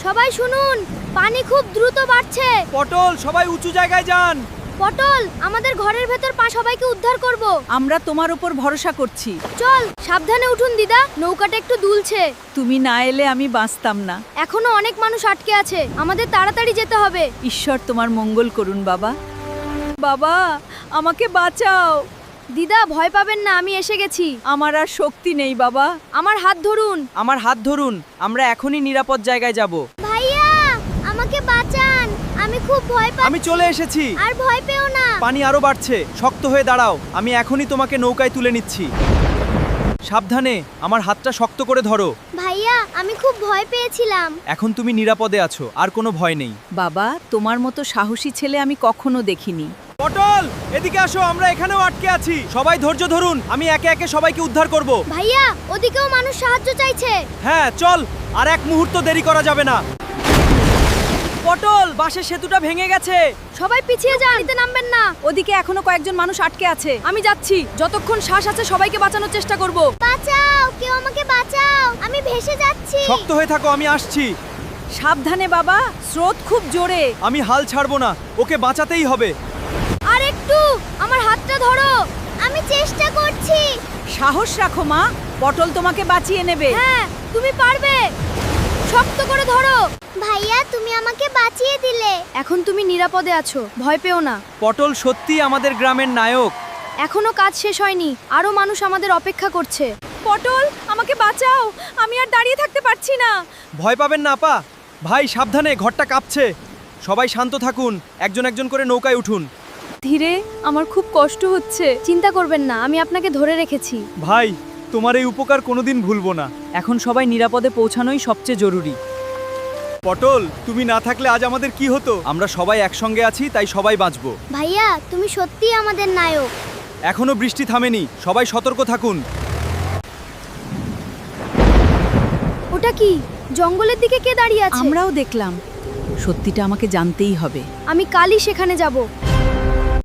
সবাই শুনুন, পানি খুব দ্রুত বাড়ছে। পটল, সবাই উঁচু জায়গায় যান। পটল, আমাদের ঘরের ভেতর সবাইকে উদ্ধার করব। আমরা তোমার উপর ভরসা করছি। চল, সাবধানে উঠুন দিদা, নৌকাটা একটু দুলছে। তুমি না এলে আমি বাঁচতাম না। এখনো অনেক মানুষ আটকে আছে, আমাদের তাড়াতাড়ি যেতে হবে। ঈশ্বর তোমার মঙ্গল করুন বাবা। বাবা, আমাকে বাঁচাও। দিদা, ভয় পাবেন না, আমি এসে গেছি। আমার আর শক্তি নেই বাবা। আমার হাত ধরুন। আমার হাত ধরুন, আমরা এখনই নিরাপদ জায়গায় যাব। ভাইয়া, আমাকে বাঁচান, আমি খুব ভয় পাচ্ছি। আমি চলে এসেছি। আর ভয় পেও না। পানি আরো বাড়ছে, শক্ত হয়ে দাঁড়াও, আমি এখনই তোমাকে নৌকায় তুলে নিচ্ছি। সাবধানে, আমার হাতটা শক্ত করে ধরো। ভাইয়া, আমি খুব ভয় পেয়েছিলাম। এখন তুমি নিরাপদে আছো, আর কোনো ভয় নেই। বাবা, তোমার মতো সাহসী ছেলে আমি কখনো দেখিনি। পটল, এদিকে আসো, আমরা এখানেও আটকে আছি। সবাই ধৈর্য ধরুন, আমি একে একে সবাইকে উদ্ধার করব। ভাইয়া, ওদিকেও মানুষ সাহায্য চাইছে। হ্যাঁ চল, আর এক মুহূর্ত দেরি করা যাবে না। পটল, বাঁশের সেতুটা ভেঙে গেছে। সবাই পিছিয়ে যান, নিতে নামবেন না। ওদিকে এখনো কয়েকজন মানুষ আটকে আছে। আমি যাচ্ছি, যতক্ষণ শ্বাস আছে সবাইকে বাঁচানোর চেষ্টা করব। বাঁচাও, কেউ আমাকে বাঁচাও, আমি ভেসে যাচ্ছি। শক্ত হয়ে থাকো, আমি আসছি। সাবধানে বাবা, স্রোত খুব জোরে। আমি হাল ছাড়বো না, ওকে বাঁচাতেই হবে। আর একটু, আমার হাতটা ধরো। আমি চেষ্টা করছি। সাহস রাখো মা, পটল তোমাকে বাঁচিয়ে নেবে। হ্যাঁ, তুমি পারবে। শক্ত করে ধরো। ভাইয়া, তুমি আমাকে বাঁচিয়ে দিলে। এখন তুমি নিরাপদে আছো, ভয় পেও না। পটল সত্যিই আমাদের গ্রামের নায়ক। এখনো কাজ শেষ হয়নি, আরো মানুষ আমাদের অপেক্ষা করছে। পটল, আমাকে বাঁচাও, আমি আর দাঁড়িয়ে থাকতে পারছি না। ভয় পাবেন না আপা। ভাই সাবধানে, ঘরটা কাঁপছে। সবাই শান্ত থাকুন, একজন একজন করে নৌকায় উঠুন। ধীরে, আমার খুব কষ্ট হচ্ছে। চিন্তা করবেন না, আমি আপনাকে ধরে রেখেছি। ভাই, তোমার এই উপকার কোনোদিন ভুলবো না। এখন সবাই নিরাপদে পৌঁছানোই সবচেয়ে জরুরি। পটল, তুমি না থাকলে আজ আমাদের কি হতো? আমরা সবাই একসঙ্গে আছি, তাই সবাই বাঁচবো। ভাইয়া, তুমি সত্যিই আমাদের নায়ক। এখনো বৃষ্টি থামেনি, সবাই সতর্ক থাকুন। ওটা কি? জঙ্গলের দিকে কে দাঁড়িয়ে আছে? আমরাও দেখলাম। সত্যিটা আমাকে জানতেই হবে। আমি কালই সেখানে যাব।